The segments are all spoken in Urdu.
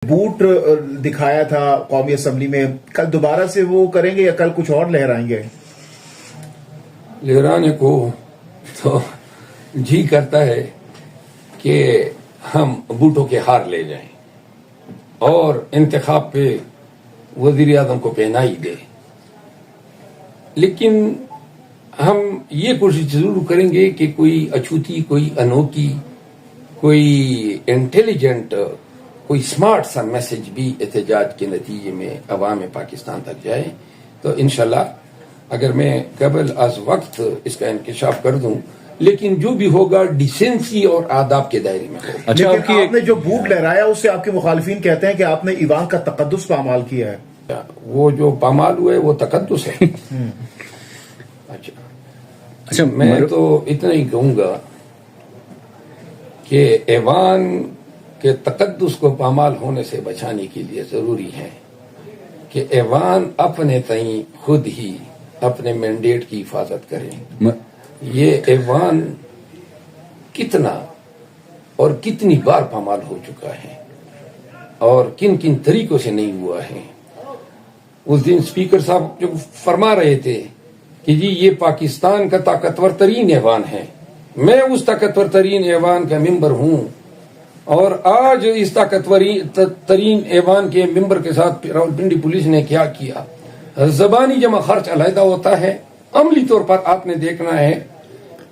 بوٹ دکھایا تھا قومی اسمبلی میں، کل دوبارہ سے وہ کریں گے یا کل کچھ اور لہرائیں گے؟ لہرانے کو تو جی کرتا ہے کہ ہم بوٹوں کے ہار لے جائیں اور انتخاب پہ وزیر اعظم کو پہنائی دے، لیکن ہم یہ کوشش ضرور کریں گے کہ کوئی اچھوتی، کوئی انوکھی، کوئی انٹیلیجنٹ، کوئی اسمارٹ سا میسج بھی احتجاج کے نتیجے میں عوام پاکستان تک جائے۔ تو انشاءاللہ اگر میں قبل از وقت اس کا انکشاف کر دوں، لیکن جو بھی ہوگا ڈیسنسی اور آداب کے دائرے میں ہوگا۔ اچھا، آپ نے جو بوٹ لہرایا اس سے آپ کے مخالفین کہتے ہیں کہ آپ نے ایوان کا تقدس پامال کیا ہے۔ وہ جو پامال ہوئے وہ تقدس ہے۔ اچھا، میں تو اتنا ہی کہوں گا کہ ایوان کے تقدس کو پامال ہونے سے بچانے کے لیے ضروری ہے کہ ایوان اپنے تئیں خود ہی اپنے مینڈیٹ کی حفاظت کریں۔ یہ ایوان کتنا اور کتنی بار پامال ہو چکا ہے اور کن کن طریقوں سے نہیں ہوا ہے۔ اس دن اسپیکر صاحب جو فرما رہے تھے کہ جی یہ پاکستان کا طاقتور ترین ایوان ہے، میں اس طاقتور ترین ایوان کا ممبر ہوں، اور آج اس طاقتور ترین ایوان کے ممبر کے ساتھ راولپنڈی پولیس نے کیا کیا۔ زبانی جمع خرچ علیحدہ ہوتا ہے، عملی طور پر آپ نے دیکھنا ہے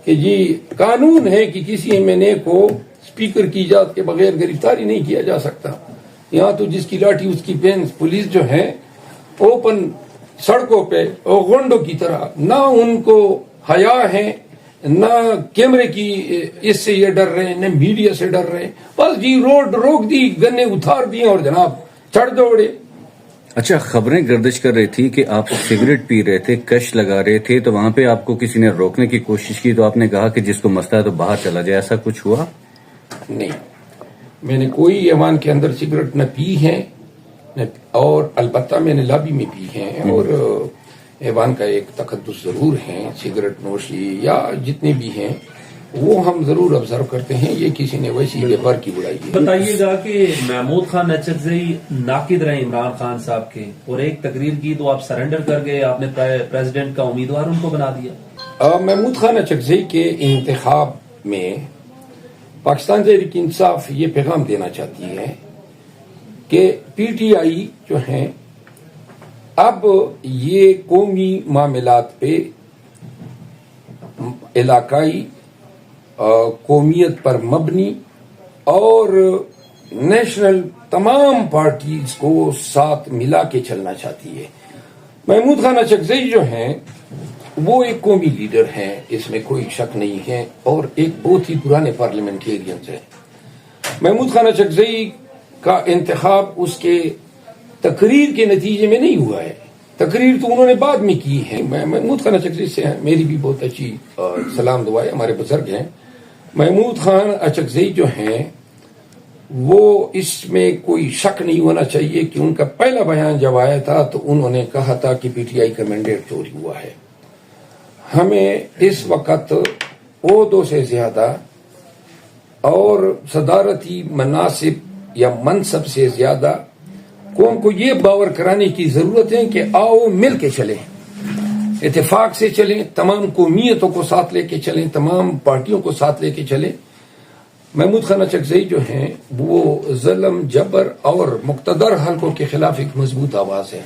کہ جی قانون ہے کہ کسی ایم این اے کو اسپیکر کی اجازت کے بغیر گرفتاری نہیں کیا جا سکتا۔ یہاں تو جس کی لاٹھی اس کی پین، پولیس جو ہے اوپن سڑکوں پہ غنڈوں کی طرح، نہ ان کو حیا ہے، نہ کیمرے کی اس سے یہ ڈر رہے، نہ میڈیا سے ڈر رہے، بس جی روڈ روک دی، گنے اتار دیے اور جناب چڑھ دوڑے۔ اچھا، خبریں گردش کر رہی تھی کہ آپ سگریٹ پی رہے تھے، کش لگا رہے تھے، تو وہاں پہ آپ کو کسی نے روکنے کی کوشش کی تو آپ نے کہا کہ جس کو مسئلہ ہے تو باہر چلا جائے، ایسا کچھ ہوا؟ نہیں، میں نے کوئی ایوان کے اندر سگریٹ نہ پی ہے، اور البتہ میں نے لابی میں پی ہے، اور ایوان کا ایک تقدس ضرور ہے، سگریٹ نوشی یا جتنے بھی ہیں وہ ہم ضرور آبزرو کرتے ہیں، یہ کسی نے ویسی ویپر کی بڑائی ہے۔ بتائیے گا کہ محمود خان اچکزئی ناقد رہے عمران خان صاحب کے، اور ایک تقریر کی تو آپ سرنڈر کر گئے، آپ نے پریزیڈنٹ کا امیدوار ان کو بنا دیا۔ محمود خان اچکزئی کے انتخاب میں پاکستان تحریک انصاف یہ پیغام دینا چاہتی ہے کہ پی ٹی آئی جو ہیں اب یہ قومی معاملات پہ علاقائی قومیت پر مبنی اور نیشنل تمام پارٹیز کو ساتھ ملا کے چلنا چاہتی ہے۔ محمود خان اچکزئی جو ہیں وہ ایک قومی لیڈر ہیں، اس میں کوئی شک نہیں ہے، اور ایک بہت ہی پرانے پارلیمنٹیرین ہیں۔ محمود خان اچکزئی کا انتخاب اس کے تقریر کے نتیجے میں نہیں ہوا ہے، تقریر تو انہوں نے بعد میں کی ہے۔ محمود خان اچکزئی سے میری بھی بہت اچھی سلام دعائیں، ہمارے بزرگ ہیں۔ محمود خان اچکزئی جو ہیں وہ اس میں کوئی شک نہیں ہونا چاہیے کہ ان کا پہلا بیان جب آیا تھا تو انہوں نے کہا تھا کہ پی ٹی آئی کا مینڈیٹ چوری ہوا ہے۔ ہمیں اس وقت عہدوں سے زیادہ اور صدارتی مناصب یا منصب سے زیادہ قوم کو یہ باور کرانے کی ضرورت ہے کہ آؤ مل کے چلیں، اتفاق سے چلیں، تمام قومیتوں کو ساتھ لے کے چلیں، تمام پارٹیوں کو ساتھ لے کے چلیں۔ محمود خان اچکزئی جو ہیں وہ ظلم، جبر اور مقتدر حلقوں کے خلاف ایک مضبوط آواز ہے۔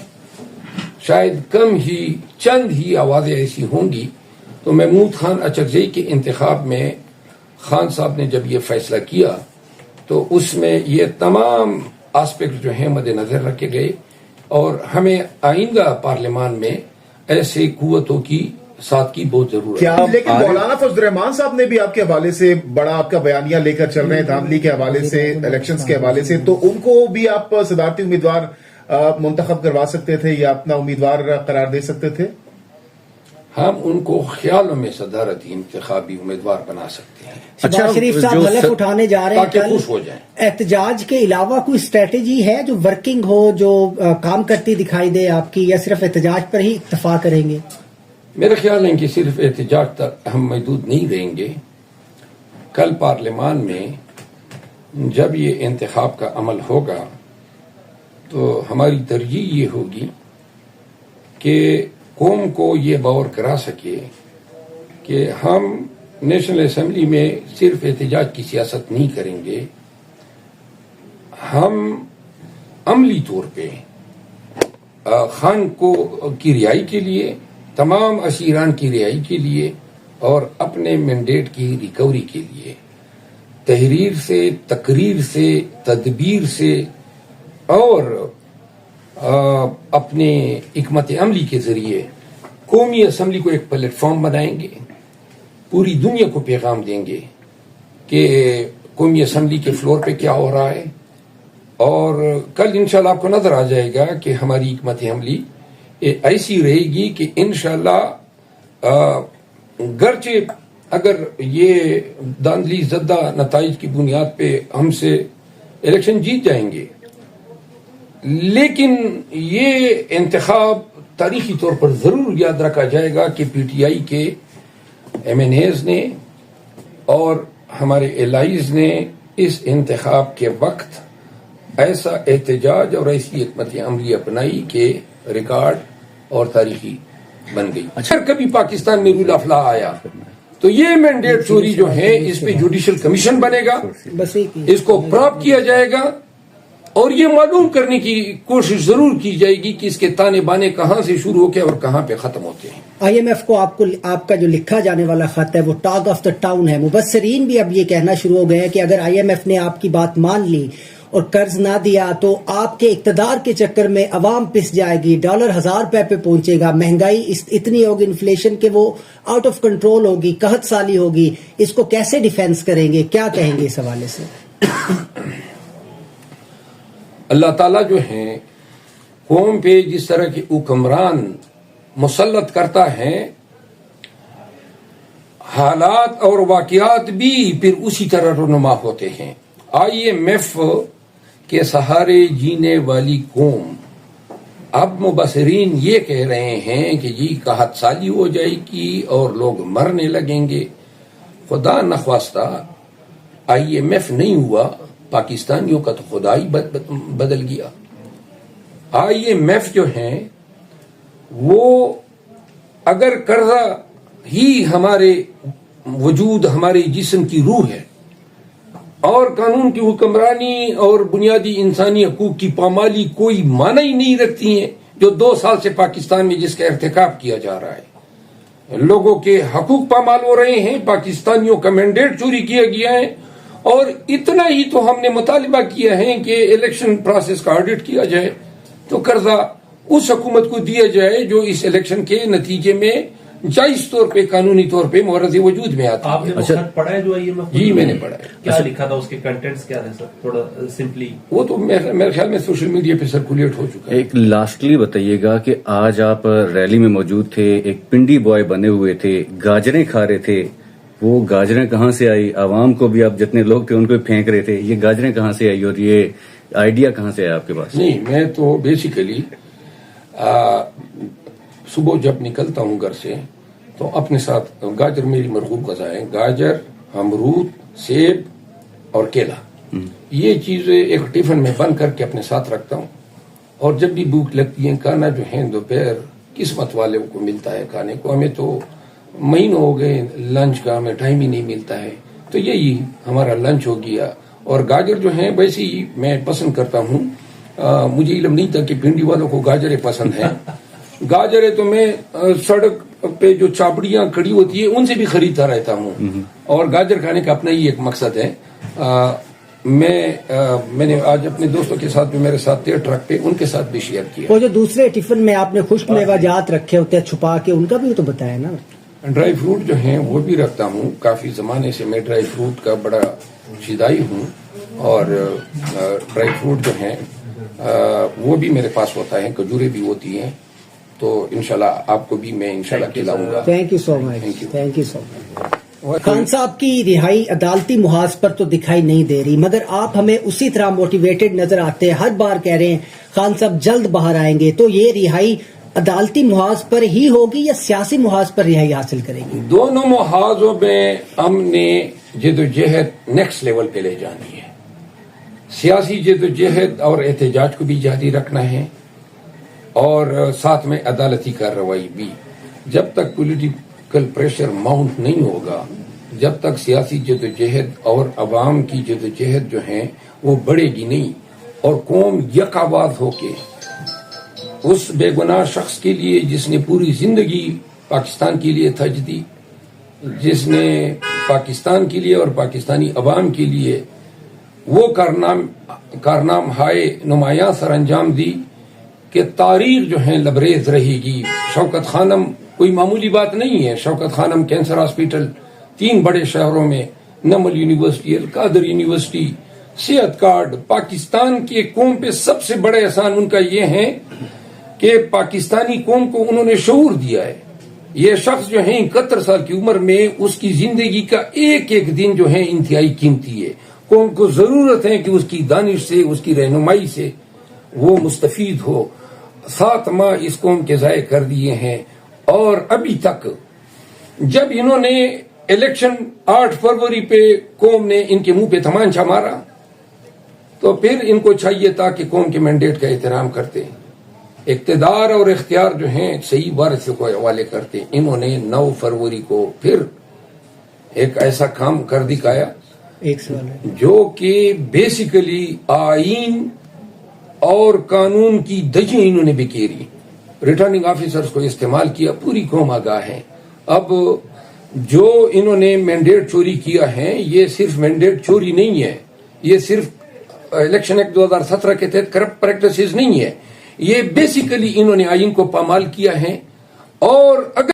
شاید کم ہی چند ہی آوازیں ایسی ہوں گی۔ تو محمود خان اچکزئی کے انتخاب میں خان صاحب نے جب یہ فیصلہ کیا تو اس میں یہ تمام آسپیکٹ جو ہیں مد نظر رکھے گئے، اور ہمیں آئندہ پارلیمان میں ایسے قوتوں کی ساتھ کی بہت ضرورت ہے۔ لیکن مولانا فضل الرحمان صاحب نے بھی آپ کے حوالے سے بڑا آپ کا بیانیہ لے کر چل رہے ہیں، دھاندلی کے حوالے سے، الیکشنز کے حوالے سے، تو ان کو بھی آپ صدارتی امیدوار منتخب کروا سکتے تھے یا اپنا امیدوار قرار دے سکتے تھے؟ ہم ان کو خیالوں میں صدارتی انتخابی امیدوار بنا سکتے ہیں۔ شہباز شریف صاحب حلف اٹھانے جا رہے ہیں، تاکہ خوش ہو جائیں۔ احتجاج کے علاوہ کوئی اسٹریٹجی ہے جو ورکنگ ہو، جو کام کرتی دکھائی دے آپ کی، یا صرف احتجاج پر ہی اکتفا کریں گے؟ میرا خیال ہے کہ صرف احتجاج تک ہم محدود نہیں رہیں گے۔ کل پارلیمان میں جب یہ انتخاب کا عمل ہوگا تو ہماری ترجیح یہ ہوگی کہ قوم کو یہ باور کرا سکے کہ ہم نیشنل اسمبلی میں صرف احتجاج کی سیاست نہیں کریں گے، ہم عملی طور پہ خان کی رہائی کے لیے، تمام اسیران کی رہائی کے لیے اور اپنے مینڈیٹ کی ریکوری کے لیے تحریر سے، تقریر سے، تدبیر سے اور اپنے حکمت عملی کے ذریعے قومی اسمبلی کو ایک پلیٹ فارم بنائیں گے، پوری دنیا کو پیغام دیں گے کہ قومی اسمبلی کے فلور پہ کیا ہو رہا ہے، اور کل انشاءاللہ آپ کو نظر آ جائے گا کہ ہماری حکمت عملی ایسی رہے گی کہ انشاءاللہ گرچہ اگر یہ داندلی زدہ نتائج کی بنیاد پہ ہم سے الیکشن جیت جائیں گے، لیکن یہ انتخاب تاریخی طور پر ضرور یاد رکھا جائے گا کہ پی ٹی آئی کے ایم این ایز نے اور ہمارے الائیز نے اس انتخاب کے وقت ایسا احتجاج اور ایسی حکمت عملی اپنائی کہ ریکارڈ اور تاریخی بن گئی۔ اگر کبھی پاکستان میں رول آف لا آیا تو یہ مینڈیٹ چوری جو ہے اس پہ جوڈیشل کمیشن بنے گا، بس ایک ہی اس کو پراپ کیا جائے گا اور یہ معلوم کرنے کی کوشش ضرور کی جائے گی کہ اس کے تانے بانے کہاں سے شروع ہو کے اور کہاں پہ ختم ہوتے ہیں۔ آئی ایم ایف کو آپ کا جو لکھا جانے والا خط ہے وہ ٹاک آف دا ٹاؤن ہے۔ مبصرین بھی اب یہ کہنا شروع ہو گئے ہیں کہ اگر آئی ایم ایف نے آپ کی بات مان لی اور قرض نہ دیا تو آپ کے اقتدار کے چکر میں عوام پس جائے گی، ڈالر 1000 روپے پہ پہنچے گا، مہنگائی اتنی ہوگی، انفلیشن کہ وہ آؤٹ آف کنٹرول ہوگی، قحط سالی ہوگی۔ اس کو کیسے ڈیفینس کریں گے، کیا کہیں گے اس حوالے سے؟ اللہ تعالیٰ جو ہیں قوم پہ جس طرح کے حکمران مسلط کرتا ہے، حالات اور واقعات بھی پھر اسی طرح رونما ہوتے ہیں۔ آئی ایم ایف کے سہارے جینے والی قوم اب مبصرین یہ کہہ رہے ہیں کہ جی قحط سالی ہو جائے گی اور لوگ مرنے لگیں گے۔ خدا نخواستہ آئی ایم ایف نہیں ہوا، پاکستانیوں کا تو خدا ہی بدل گیا۔ آئی ایم ایف جو ہیں وہ اگر قرضہ ہی ہمارے وجود، ہمارے جسم کی روح ہے اور قانون کی حکمرانی اور بنیادی انسانی حقوق کی پامالی کوئی معنی ہی نہیں رکھتی ہیں، جو 2 سال سے پاکستان میں جس کا ارتکاب کیا جا رہا ہے، لوگوں کے حقوق پامال ہو رہے ہیں، پاکستانیوں کا مینڈیٹ چوری کیا گیا ہے، اور اتنا ہی تو ہم نے مطالبہ کیا ہے کہ الیکشن پروسیس کا آڈٹ کیا جائے تو قرضہ اس حکومت کو دیا جائے جو اس الیکشن کے نتیجے میں جائز طور پہ، قانونی طور پہ مورد وجود میں آتی ہے۔ آپ نے وہ خط پڑھا ہے جو آئی ایم ایف؟ جی میں نے پڑھا ہے۔ کیا لکھا تھا، اس کے کنٹینٹس کیا تھے سر؟ تھوڑا سمپلی وہ تو میرے خیال میں سوشل میڈیا پہ سرکولیٹ ہو چکا ہے۔ ایک لاسٹلی بتائیے گا کہ آج آپ ریلی میں موجود تھے، ایک پنڈی بوائے بنے ہوئے تھے، گاجریں کھا رہے تھے، وہ گاجریں کہاں سے آئی؟ عوام کو بھی آپ جتنے لوگ تھے ان کو پھینک رہے تھے، یہ گاجریں کہاں سے آئی اور یہ آئیڈیا کہاں سے آیا آپ کے پاس؟ نہیں، میں تو بیسیکلی صبح جب نکلتا ہوں گھر سے تو اپنے ساتھ گاجر میری مرغوب غذا ہے، گاجر، امرود، سیب اور کیلا، یہ چیزیں ایک ٹفن میں بند کر کے اپنے ساتھ رکھتا ہوں، اور جب بھی بھوک لگتی ہے، کھانا جو ہے دوپہر قسمت والوں کو ملتا ہے کھانے کو، ہمیں تو مہینوں ہو گئے لنچ کا ہمیں ٹائم ہی نہیں ملتا ہے، تو یہی ہمارا لنچ ہو گیا۔ اور گاجر جو ہیں ویسے ہی میں پسند کرتا ہوں، مجھے علم نہیں تھا کہ پنڈی والوں کو گاجریں پسند ہیں۔ گاجریں تو میں سڑک پہ جو چاپڑیاں کھڑی ہوتی ہے ان سے بھی خریدتا رہتا ہوں، اور گاجر کھانے کا اپنا ہی ایک مقصد ہے۔ میں نے آج اپنے دوستوں کے ساتھ بھی میرے ساتھ تھے ٹرک پہ، ان کے ساتھ بھی شیئر کیا۔ وہ جو دوسرے ٹفن میں آپ نے خشک میوہ جات رکھے ہوتے ہیں چھپا کے، ان کا بھی تو بتایا نا۔ ڈرائی فروٹ جو ہیں وہ بھی رکھتا ہوں، کافی زمانے سے میں ڈرائی فروٹ کا بڑا شیدائی ہوں، اور ڈرائی فروٹ جو ہیں وہ بھی میرے پاس ہوتا ہے، کھجوریں بھی ہوتی ہیں، تو انشاءاللہ آپ کو بھی میں انشاءاللہ کھلاؤں گا۔ Thank you so much, thank you so much. Khan صاحب کی رہائی عدالتی محاذ پر تو دکھائی نہیں دے رہی، مگر آپ ہمیں اسی طرح موٹیویٹڈ نظر آتے ہیں، ہر بار کہہ رہے ہیں خان صاحب جلد باہر آئیں گے، تو یہ رہائی عدالتی محاذ پر ہی ہوگی یا سیاسی محاذ پر رہائی حاصل کریں گے؟ دونوں محاذوں میں ہم نے جدوجہد نیکسٹ لیول پہ لے جانی ہے۔ سیاسی جدوجہد اور احتجاج کو بھی جاری رکھنا ہے اور ساتھ میں عدالتی کارروائی بھی. جب تک پولیٹیکل پریشر ماؤنٹ نہیں ہوگا، جب تک سیاسی جدوجہد اور عوام کی جدوجہد جو ہیں وہ بڑھے گی نہیں اور قوم یکآواز ہو کے اس بے گناہ شخص کے لیے جس نے پوری زندگی پاکستان کے لیے تھج دی، جس نے پاکستان کے لیے اور پاکستانی عوام کے لیے وہ کارنام ہائے نمایاں سر انجام دی کہ تاریخ جو ہے لبریز رہے گی. شوکت خانم کوئی معمولی بات نہیں ہے. شوکت خانم کینسر ہاسپٹل 3 بڑے شہروں میں، نمل یونیورسٹی، القادر یونیورسٹی، صحت کارڈ. پاکستان کی قوم پہ سب سے بڑے احسان ان کا یہ ہے کہ پاکستانی قوم کو انہوں نے شعور دیا ہے. یہ شخص جو ہیں 71 سال کی عمر میں اس کی زندگی کا ایک ایک دن جو ہے انتہائی قیمتی ہے. قوم کو ضرورت ہے کہ اس کی دانش سے، اس کی رہنمائی سے وہ مستفید ہو. 7 ماہ اس قوم کے ضائع کر دیے ہیں اور ابھی تک جب انہوں نے الیکشن 8 فروری پہ قوم نے ان کے منہ پہ تمانچہ مارا تو پھر ان کو چاہیے تھا کہ قوم کے مینڈیٹ کا احترام کرتے، اقتدار اور اختیار جو ہیں صحیح وارث کو حوالے کرتے. انہوں نے 9 فروری کو پھر ایک ایسا کام کر دکھایا ایک سوال ہے جو کہ بیسیکلی آئین اور قانون کی دجیں انہوں نے بکھیری. ریٹرننگ آفیسرز کو استعمال کیا. پوری قوم آگاہ ہے. اب جو انہوں نے مینڈیٹ چوری کیا ہے یہ صرف مینڈیٹ چوری نہیں ہے، یہ صرف الیکشن ایکٹ 2017 کے تحت کرپٹ پریکٹسز نہیں ہے، یہ بیسیکلی انہوں نے آئین کو پامال کیا ہے. اور اگر